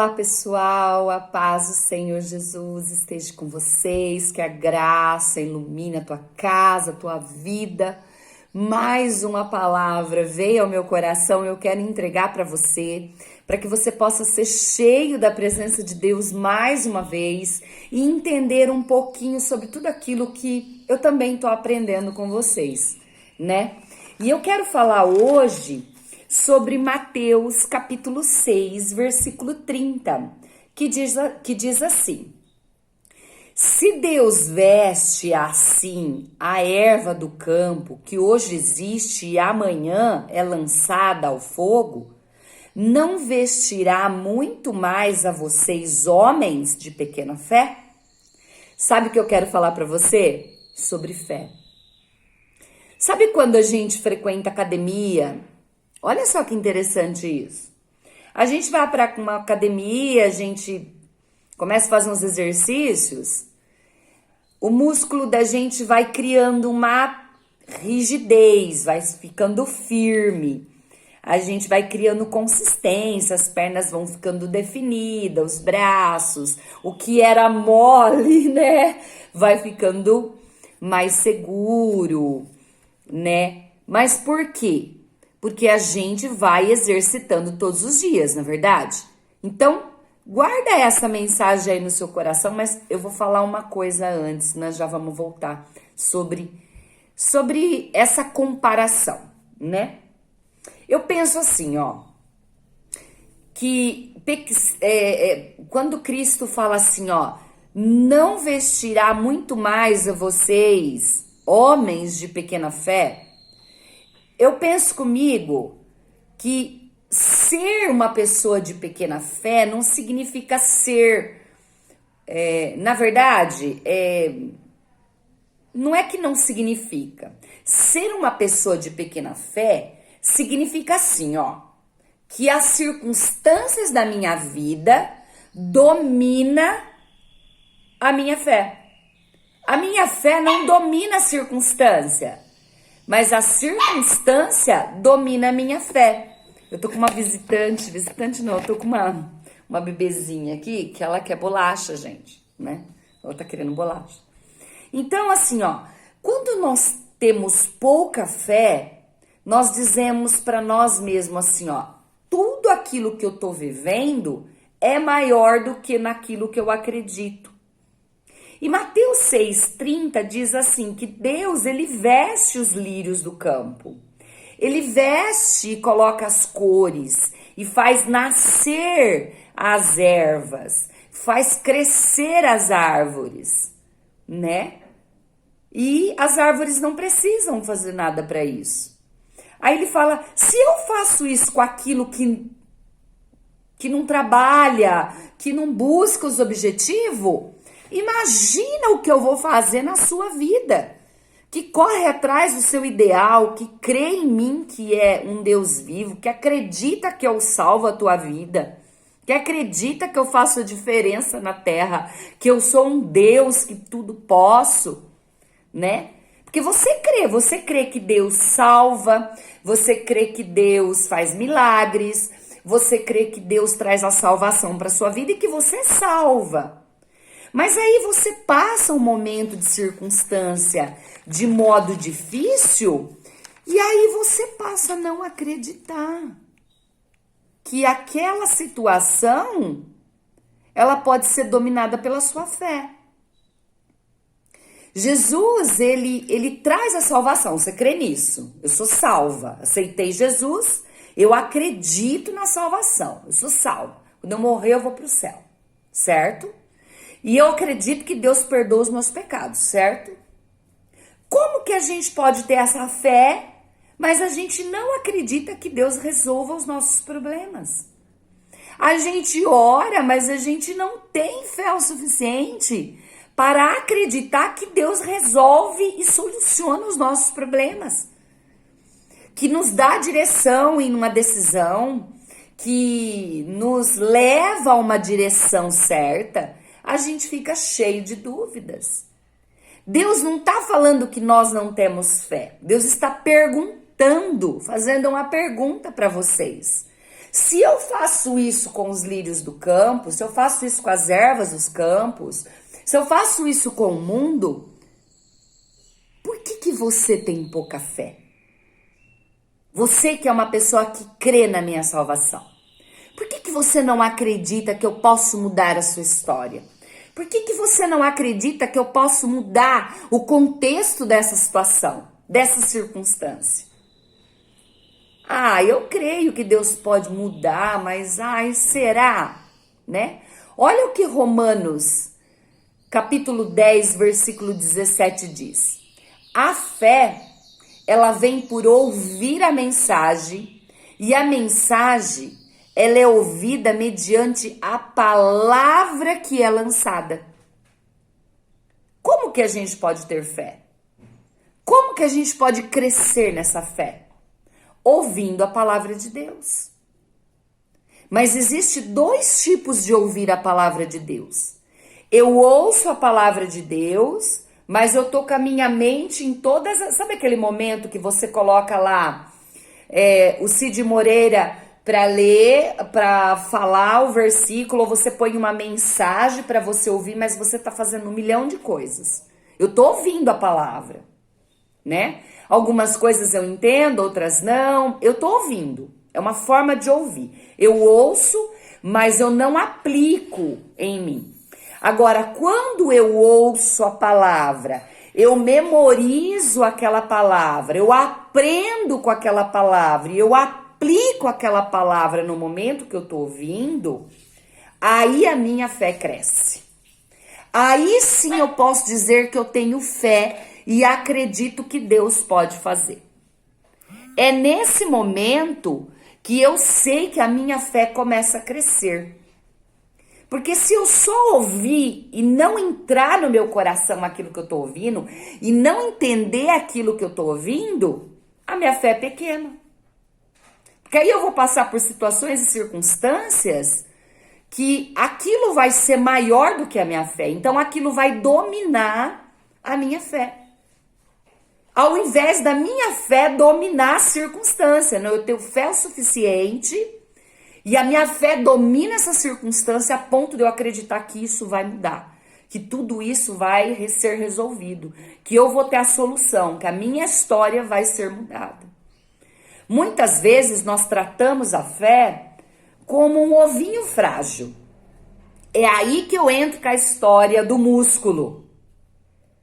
Olá pessoal, a paz do Senhor Jesus esteja com vocês, que a graça ilumine a tua casa, a tua vida. Mais uma palavra veio ao meu coração, eu quero entregar para você, para que você possa ser cheio da presença de Deus mais uma vez e entender um pouquinho sobre tudo aquilo que eu também estou aprendendo com vocês, né? E eu quero falar hoje sobre Mateus capítulo 6, versículo 30, que diz assim: se Deus veste assim a erva do campo, que hoje existe e amanhã é lançada ao fogo, não vestirá muito mais a vocês, homens de pequena fé? Sabe o que eu quero falar para você? Sobre fé. Sabe quando a gente frequenta academia? Olha só que interessante isso. A gente vai para uma academia, a gente começa a fazer uns exercícios, o músculo da gente vai criando uma rigidez, vai ficando firme, a gente vai criando consistência, as pernas vão ficando definidas, os braços, o que era mole, né, vai ficando mais seguro, né? Mas por quê? Porque a gente vai exercitando todos os dias, na verdade? Então, guarda essa mensagem aí no seu coração, mas eu vou falar uma coisa antes, nós já vamos voltar sobre essa comparação, né? Eu penso assim, ó, que quando Cristo fala assim, ó, não vestirá muito mais a vocês, homens de pequena fé, eu penso comigo que ser uma pessoa de pequena fé não significa ser, na verdade, não é que não significa. Ser uma pessoa de pequena fé significa assim, ó, que as circunstâncias da minha vida domina a minha fé. A minha fé não domina a circunstância, mas a circunstância domina a minha fé. Eu tô com uma visitante não, eu tô com uma bebezinha aqui, que ela quer bolacha, gente, né? Ela tá querendo bolacha. Então, assim, ó, quando nós temos pouca fé, nós dizemos para nós mesmos assim, ó, tudo aquilo que eu tô vivendo é maior do que naquilo que eu acredito. E Mateus 6,30 diz assim, que Deus, ele veste os lírios do campo. Ele veste e coloca as cores e faz nascer as ervas, faz crescer as árvores, né? E as árvores não precisam fazer nada para isso. Aí ele fala, se eu faço isso com aquilo que não trabalha, que não busca os objetivos, imagina o que eu vou fazer na sua vida, que corre atrás do seu ideal, que crê em mim que é um Deus vivo, que acredita que eu salvo a tua vida, que acredita que eu faço a diferença na terra, que eu sou um Deus que tudo posso, né? Porque você crê que Deus salva, você crê que Deus faz milagres, você crê que Deus traz a salvação para sua vida e que você salva. Mas aí você passa um momento de circunstância de modo difícil e aí você passa a não acreditar que aquela situação ela pode ser dominada pela sua fé. Jesus, ele traz a salvação, você crê nisso? Eu sou salva, aceitei Jesus, eu acredito na salvação, eu sou salva. Quando eu morrer eu vou para o céu, certo? E eu acredito que Deus perdoa os meus pecados, certo? Como que a gente pode ter essa fé, mas a gente não acredita que Deus resolva os nossos problemas? A gente ora, mas a gente não tem fé o suficiente para acreditar que Deus resolve e soluciona os nossos problemas. Que nos dá direção em uma decisão, que nos leva a uma direção certa. A gente fica cheio de dúvidas. Deus não está falando que nós não temos fé. Deus está perguntando, fazendo uma pergunta para vocês. Se eu faço isso com os lírios do campo, se eu faço isso com as ervas dos campos, se eu faço isso com o mundo, por que você tem pouca fé? Você que é uma pessoa que crê na minha salvação. Por que você não acredita que eu posso mudar a sua história? Por que você não acredita que eu posso mudar o contexto dessa situação, dessa circunstância? Eu creio que Deus pode mudar, mas será? Né? Olha o que Romanos, capítulo 10, versículo 17 diz. A fé, ela vem por ouvir a mensagem, e a mensagem, ela é ouvida mediante a palavra que é lançada. Como que a gente pode ter fé? Como que a gente pode crescer nessa fé? Ouvindo a palavra de Deus. Mas existe 2 tipos de ouvir a palavra de Deus. Eu ouço a palavra de Deus, mas eu tô com a minha mente em todas as... Sabe aquele momento que você coloca lá o Cid Moreira para ler, para falar o versículo, ou você põe uma mensagem para você ouvir, mas você tá fazendo 1 milhão de coisas. Eu tô ouvindo a palavra, né? Algumas coisas eu entendo, outras não. Eu tô ouvindo. É uma forma de ouvir. Eu ouço, mas eu não aplico em mim. Agora, quando eu ouço a palavra, eu memorizo aquela palavra, eu aprendo com aquela palavra, eu aplico aquela palavra no momento que eu tô ouvindo, aí a minha fé cresce. Aí sim eu posso dizer que eu tenho fé e acredito que Deus pode fazer. É nesse momento que eu sei que a minha fé começa a crescer. Porque se eu só ouvir e não entrar no meu coração aquilo que eu tô ouvindo, e não entender aquilo que eu tô ouvindo, a minha fé é pequena. Porque aí eu vou passar por situações e circunstâncias que aquilo vai ser maior do que a minha fé. Então aquilo vai dominar a minha fé. Ao invés da minha fé dominar a circunstância, eu tenho fé o suficiente e a minha fé domina essa circunstância a ponto de eu acreditar que isso vai mudar, que tudo isso vai ser resolvido, que eu vou ter a solução, que a minha história vai ser mudada. Muitas vezes nós tratamos a fé como um ovinho frágil. É aí que eu entro com a história do músculo,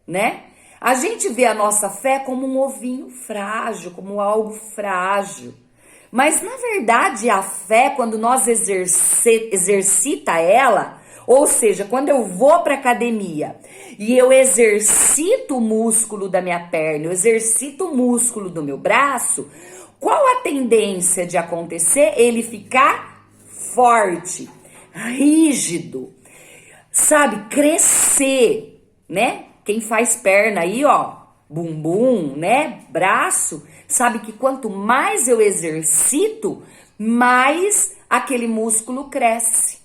né? A gente vê a nossa fé como um ovinho frágil, como algo frágil. Mas, na verdade, a fé, quando nós exercita ela, ou seja, quando eu vou para academia e eu exercito o músculo da minha perna, eu exercito o músculo do meu braço, qual a tendência de acontecer? Ele ficar forte, rígido, sabe? Crescer, né? Quem faz perna aí, bumbum, né? Braço, sabe que quanto mais eu exercito, mais aquele músculo cresce.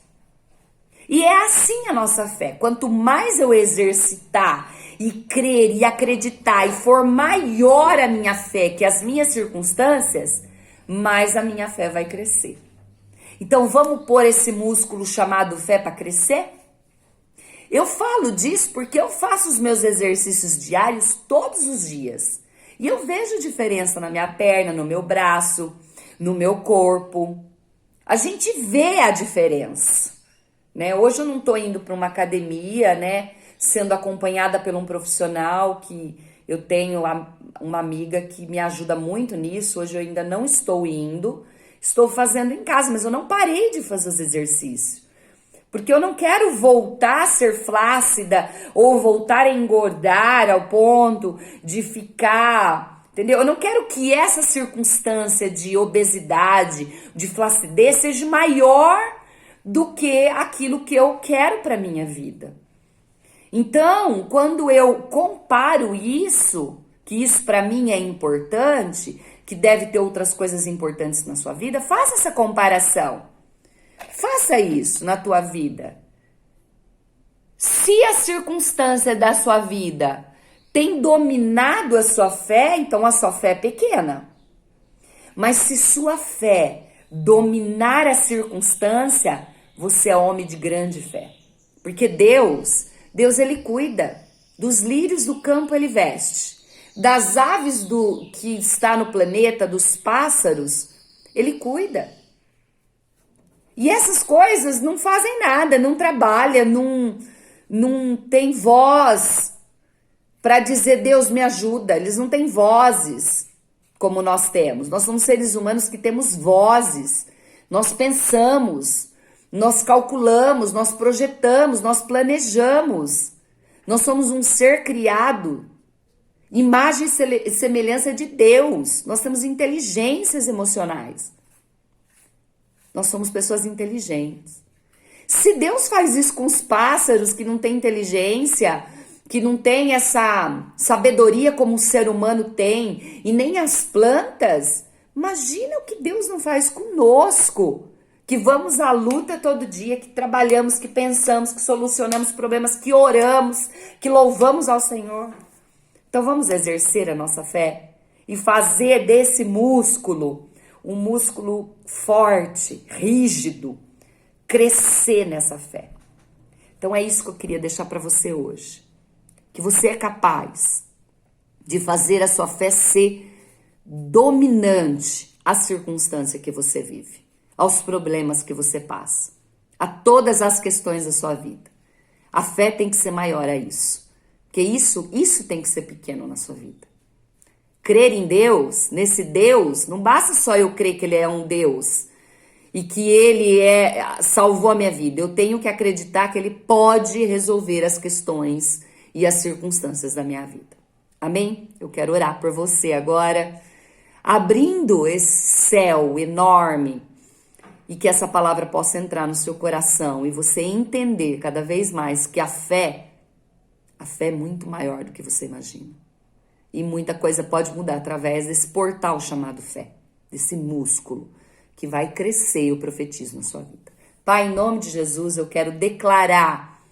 E é assim a nossa fé. Quanto mais eu exercitar e crer e acreditar e for maior a minha fé que as minhas circunstâncias, mais a minha fé vai crescer. Então vamos pôr esse músculo chamado fé para crescer? Eu falo disso porque eu faço os meus exercícios diários todos os dias. E eu vejo diferença na minha perna, no meu braço, no meu corpo. A gente vê a diferença, né? Hoje eu não tô indo para uma academia, né? Sendo acompanhada por um profissional que eu tenho uma amiga que me ajuda muito nisso. Hoje eu ainda não estou indo. Estou fazendo em casa, mas eu não parei de fazer os exercícios. Porque eu não quero voltar a ser flácida ou voltar a engordar ao ponto de ficar, entendeu? Eu não quero que essa circunstância de obesidade, de flacidez, seja maior do que aquilo que eu quero para minha vida. Então, quando eu comparo isso, que isso para mim é importante, que deve ter outras coisas importantes na sua vida, faça essa comparação. Faça isso na tua vida. Se a circunstância da sua vida tem dominado a sua fé, então a sua fé é pequena. Mas se sua fé dominar a circunstância, você é homem de grande fé. Porque Deus ele cuida. Dos lírios do campo ele veste. Das aves que está no planeta, dos pássaros, ele cuida. E essas coisas não fazem nada, não trabalham, não tem voz para dizer Deus me ajuda. Eles não têm vozes como nós temos. Nós somos seres humanos que temos vozes. Nós pensamos, nós calculamos, nós projetamos, nós planejamos. Nós somos um ser criado, imagem e semelhança de Deus. Nós temos inteligências emocionais. Nós somos pessoas inteligentes. Se Deus faz isso com os pássaros que não têm inteligência, que não tem essa sabedoria como o ser humano tem, e nem as plantas, imagina o que Deus não faz conosco, que vamos à luta todo dia, que trabalhamos, que pensamos, que solucionamos problemas, que oramos, que louvamos ao Senhor. Então vamos exercer a nossa fé e fazer desse músculo um músculo forte, rígido, crescer nessa fé. Então é isso que eu queria deixar para você hoje. Que você é capaz de fazer a sua fé ser dominante à circunstância que você vive, aos problemas que você passa, a todas as questões da sua vida. A fé tem que ser maior a isso. Porque isso tem que ser pequeno na sua vida. Crer em Deus, nesse Deus, não basta só eu crer que Ele é um Deus e que Ele salvou a minha vida. Eu tenho que acreditar que Ele pode resolver as questões e as circunstâncias da minha vida. Amém? Eu quero orar por você agora, abrindo esse céu enorme e que essa palavra possa entrar no seu coração e você entender cada vez mais que a fé é muito maior do que você imagina. E muita coisa pode mudar através desse portal chamado fé, desse músculo que vai crescer, eu profetizo na sua vida. Pai, em nome de Jesus, eu quero declarar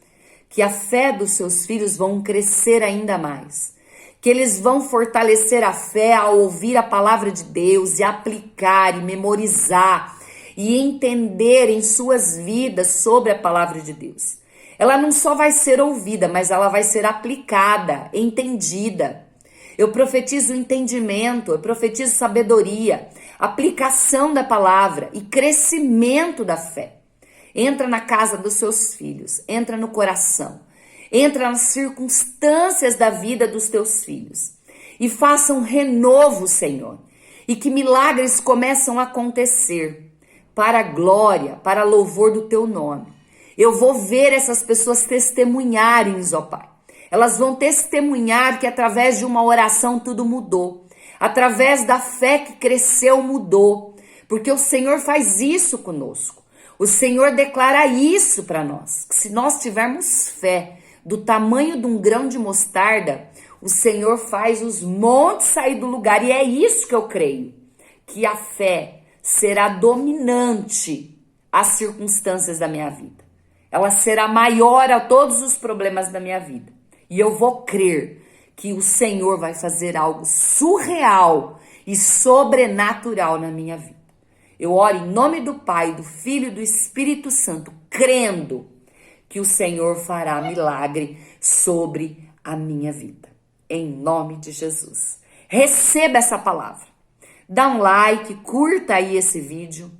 que a fé dos seus filhos vão crescer ainda mais. Que eles vão fortalecer a fé ao ouvir a palavra de Deus e aplicar e memorizar e entender em suas vidas sobre a palavra de Deus. Ela não só vai ser ouvida, mas ela vai ser aplicada, entendida. Eu profetizo entendimento, eu profetizo sabedoria, aplicação da palavra e crescimento da fé. Entra na casa dos seus filhos, entra no coração, entra nas circunstâncias da vida dos teus filhos e faça um renovo, Senhor, e que milagres começam a acontecer para a glória, para louvor do teu nome. Eu vou ver essas pessoas testemunharem, ó Pai. Elas vão testemunhar que através de uma oração tudo mudou. Através da fé que cresceu, mudou. Porque o Senhor faz isso conosco. O Senhor declara isso para nós. Que se nós tivermos fé do tamanho de um grão de mostarda, o Senhor faz os montes sair do lugar. E é isso que eu creio. Que a fé será dominante às circunstâncias da minha vida. Ela será maior a todos os problemas da minha vida. E eu vou crer que o Senhor vai fazer algo surreal e sobrenatural na minha vida. Eu oro em nome do Pai, do Filho e do Espírito Santo, crendo que o Senhor fará milagre sobre a minha vida. Em nome de Jesus. Receba essa palavra. Dá um like, curta aí esse vídeo.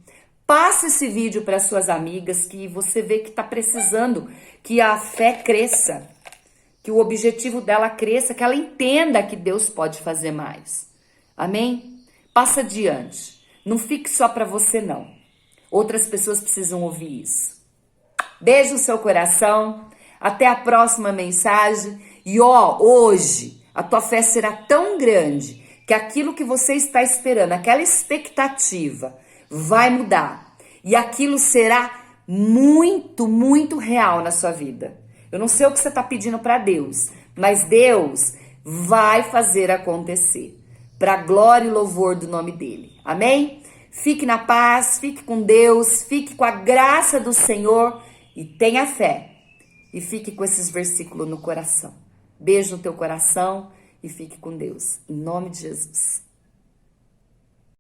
Passa esse vídeo para suas amigas que você vê que está precisando que a fé cresça. Que o objetivo dela cresça, que ela entenda que Deus pode fazer mais. Amém? Passa adiante. Não fique só para você, não. Outras pessoas precisam ouvir isso. Beijo no seu coração. Até a próxima mensagem. E hoje a tua fé será tão grande que aquilo que você está esperando, aquela expectativa, vai mudar. E aquilo será muito, muito real na sua vida. Eu não sei o que você está pedindo para Deus, mas Deus vai fazer acontecer. Para a glória e louvor do nome dele. Amém? Fique na paz, fique com Deus, fique com a graça do Senhor e tenha fé. E fique com esses versículos no coração. Beijo no teu coração e fique com Deus. Em nome de Jesus.